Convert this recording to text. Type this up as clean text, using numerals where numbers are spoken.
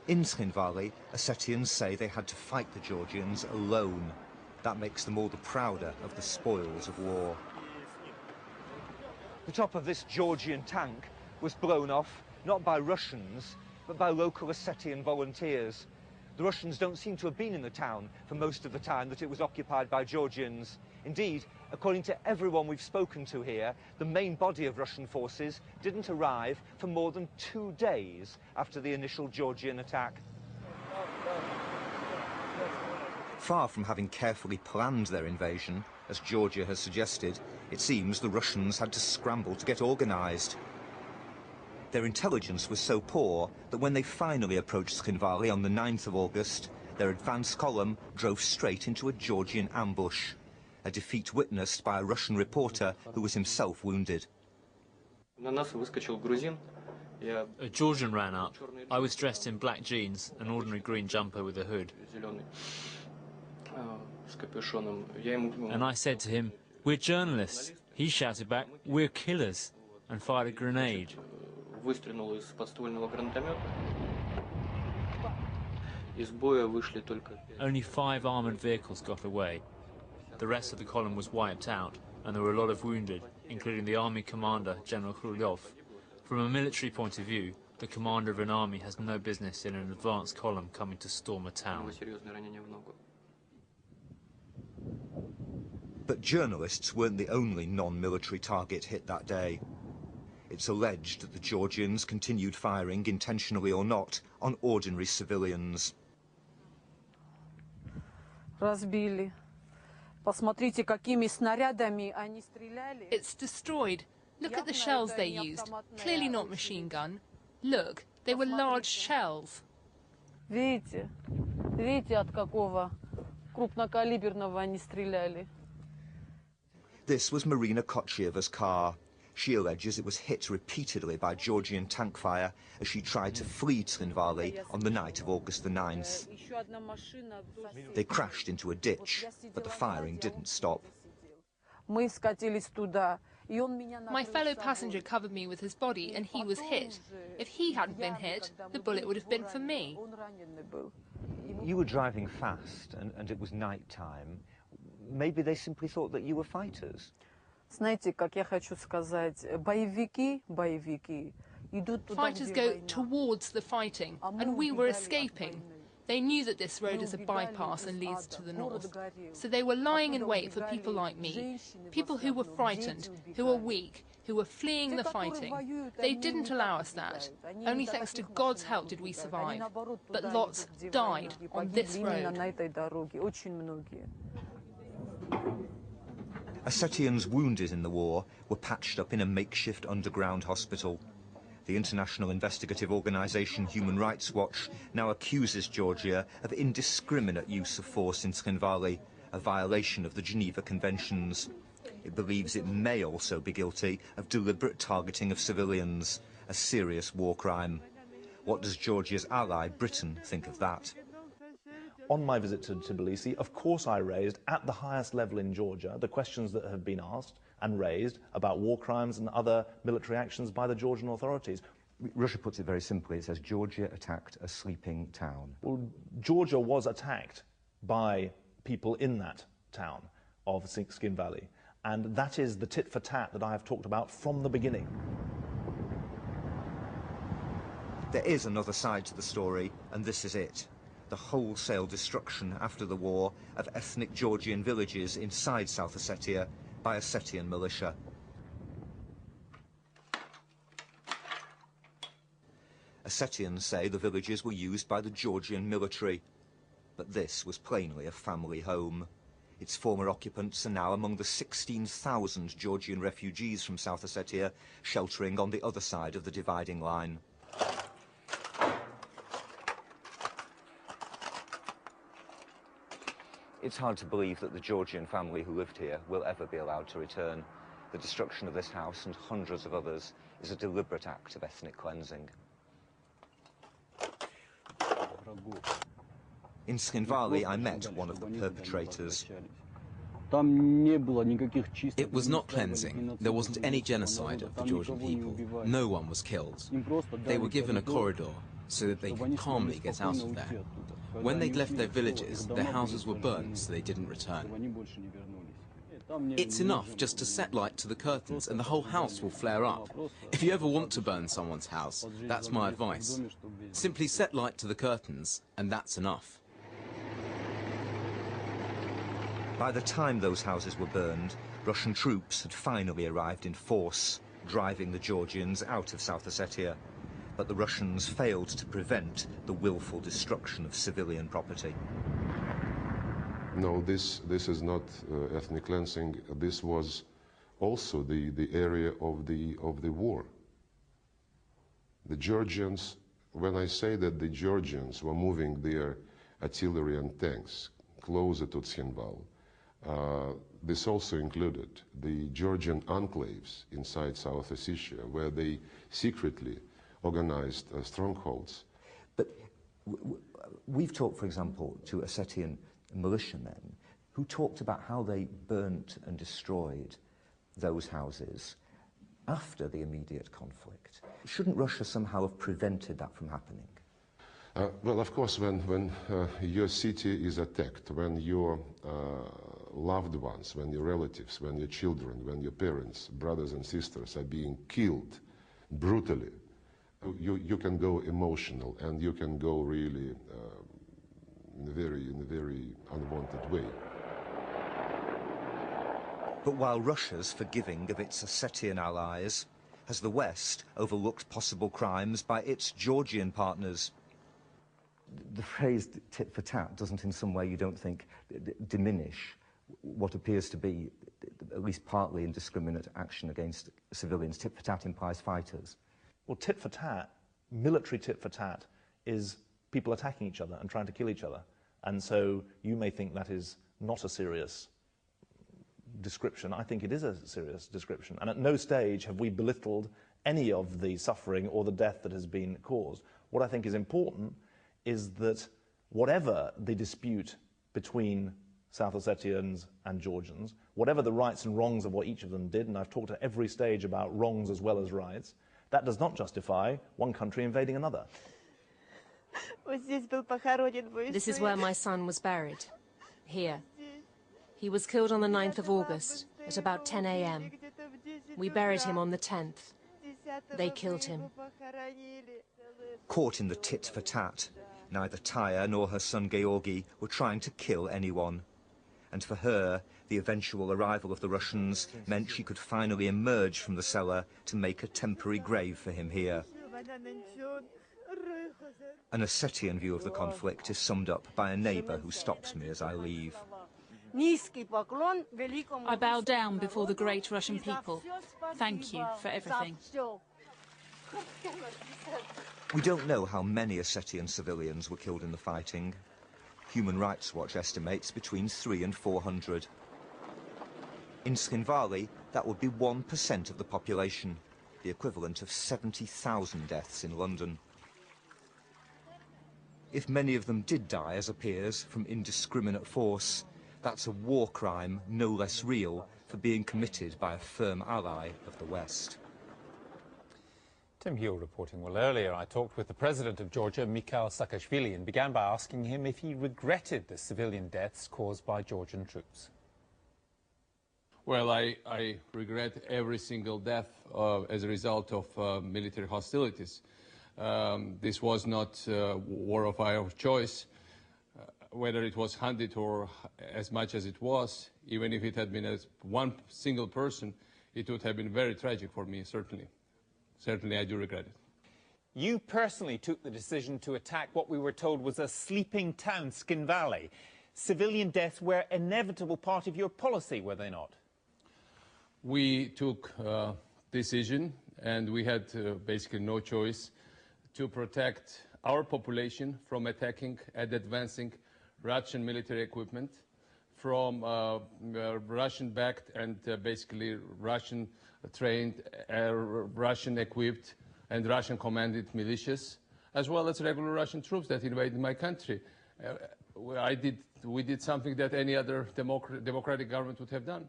In Tskhinvali, Ossetians say they had to fight the Georgians alone. That makes them all the prouder of the spoils of war. The top of this Georgian tank was blown off, not by Russians, but by local Ossetian volunteers. The Russians don't seem to have been in the town for most of the time that it was occupied by Georgians. Indeed, according to everyone we've spoken to here, the main body of Russian forces didn't arrive for more than 2 days after the initial Georgian attack. Far from having carefully planned their invasion, as Georgia has suggested, it seems the Russians had to scramble to get organised. Their intelligence was so poor that when they finally approached Tskhinvali on the 9th of August, their advance column drove straight into a Georgian ambush, a defeat witnessed by a Russian reporter who was himself wounded. A Georgian ran up. I was dressed in black jeans, an ordinary green jumper with a hood. And I said to him, "We're journalists." He shouted back, "We're killers," and fired a grenade. Only 5 armoured vehicles got away. The rest of the column was wiped out, and there were a lot of wounded, including the army commander, General Khrulyov. From a military point of view, the commander of an army has no business in an advance column coming to storm a town. But journalists weren't the only non-military target hit that day. It's alleged that the Georgians continued firing, intentionally or not, on ordinary civilians. It's destroyed. Look at the shells they used. Clearly not machine gun. Look, they were large shells. Видите, от какого крупнокалиберного они стреляли. This was Marina Kochyeva's car. She alleges it was hit repeatedly by Georgian tank fire as she tried to flee Tskhinvali on the night of August the 9th. They crashed into a ditch, but the firing didn't stop. My fellow passenger covered me with his body and he was hit. If he hadn't been hit, the bullet would have been for me. You were driving fast and it was night time. Maybe they simply thought that you were fighters. Знаете, как я хочу сказать, боевики идут туда, Fighters go towards the fighting, and we were escaping. They knew that this road is a bypass and leads to the north. So they were lying in wait for people like me, people who were frightened, who were weak, who were fleeing the fighting. They didn't allow us that. Only thanks to God's help did we survive. But lots died on this road. Ossetians wounded in the war were patched up in a makeshift underground hospital. The international investigative organisation Human Rights Watch now accuses Georgia of indiscriminate use of force in Tskhinvali, a violation of the Geneva Conventions. It believes it may also be guilty of deliberate targeting of civilians, a serious war crime. What does Georgia's ally, Britain, think of that? On my visit to Tbilisi, of course I raised, at the highest level in Georgia, the questions that have been asked and raised about war crimes and other military actions by the Georgian authorities. Russia puts it very simply. It says Georgia attacked a sleeping town. Well, Georgia was attacked by people in that town of Tskhinvali, and that is the tit-for-tat that I have talked about from the beginning. There is another side to the story, and this is it. The wholesale destruction after the war of ethnic Georgian villages inside South Ossetia by Ossetian militia. Ossetians say the villages were used by the Georgian military, but this was plainly a family home. Its former occupants are now among the 16,000 Georgian refugees from South Ossetia sheltering on the other side of the dividing line. It's hard to believe that the Georgian family who lived here will ever be allowed to return. The destruction of this house and hundreds of others is a deliberate act of ethnic cleansing. In Tskhinvali, I met one of the perpetrators. It was not cleansing. There wasn't any genocide of the Georgian people. No one was killed. They were given a corridor. so that they could calmly get out of there. When they'd left their villages, their houses were burned, so they didn't return. It's enough just to set light to the curtains and the whole house will flare up. If you ever want to burn someone's house, that's my advice. Simply set light to the curtains, and that's enough. By the time those houses were burned, Russian troops had finally arrived in force, driving the Georgians out of South Ossetia. But the Russians failed to prevent the willful destruction of civilian property. No, this is not ethnic cleansing. This was also the area of the war. The Georgians, when I say that the Georgians were moving their artillery and tanks closer to Tskhinval, this also included the Georgian enclaves inside South Ossetia, where they secretly organized strongholds. But we've talked, for example, to Ossetian militiamen who talked about how they burnt and destroyed those houses after the immediate conflict. Shouldn't Russia somehow have prevented that from happening? Well, of course, when your city is attacked, when your loved ones, when your relatives, when your children, when your parents, brothers and sisters are being killed brutally, you can go emotional and you can go really in a very unwanted way. But while Russia's forgiving of its Ossetian allies, has the West overlooked possible crimes by its Georgian partners? The phrase tit for tat doesn't in some way, you don't think, diminish what appears to be at least partly indiscriminate action against civilians. Tit for tat implies fighters. Well, tit for tat, military tit for tat, is people attacking each other and trying to kill each other. And so you may think that is not a serious description. I think it is a serious description. And at no stage have we belittled any of the suffering or the death that has been caused. What I think is important is that whatever the dispute between South Ossetians and Georgians, whatever the rights and wrongs of what each of them did, and I've talked at every stage about wrongs as well as rights, that does not justify one country invading another. This is where my son was buried, here. He was killed on the 9th of August at about 10 a.m. We buried him on the 10th. They killed him. Caught in the tit for tat, neither Taya nor her son Georgi were trying to kill anyone. And for her, the eventual arrival of the Russians meant she could finally emerge from the cellar to make a temporary grave for him here. An Ossetian view of the conflict is summed up by a neighbour who stops me as I leave. I bow down before the great Russian people. Thank you for everything. We don't know how many Ossetian civilians were killed in the fighting. Human Rights Watch estimates between 300 and 400. In Tskhinvali, that would be 1% of the population, the equivalent of 70,000 deaths in London. If many of them did die, as appears, from indiscriminate force, that's a war crime no less real for being committed by a firm ally of the West. Tim Heal reporting. Well, earlier I talked with the president of Georgia, Mikhail Saakashvili, and began by asking him if he regretted the civilian deaths caused by Georgian troops. Well, I regret every single death as a result of military hostilities. This was not a war of our choice. Whether it was 100 or as much as it was, even if it had been as one single person, it would have been very tragic for me, certainly. Certainly, I do regret it. You personally took the decision to attack what we were told was a sleeping town, Tskhinvali. Civilian deaths were an inevitable part of your policy, were they not? We took decision, and we had basically no choice to protect our population from attacking and advancing Russian military equipment, from Russian-backed and basically Russian-trained, Russian-equipped and Russian-commanded militias, as well as regular Russian troops that invaded my country. We did something that any other democratic government would have done.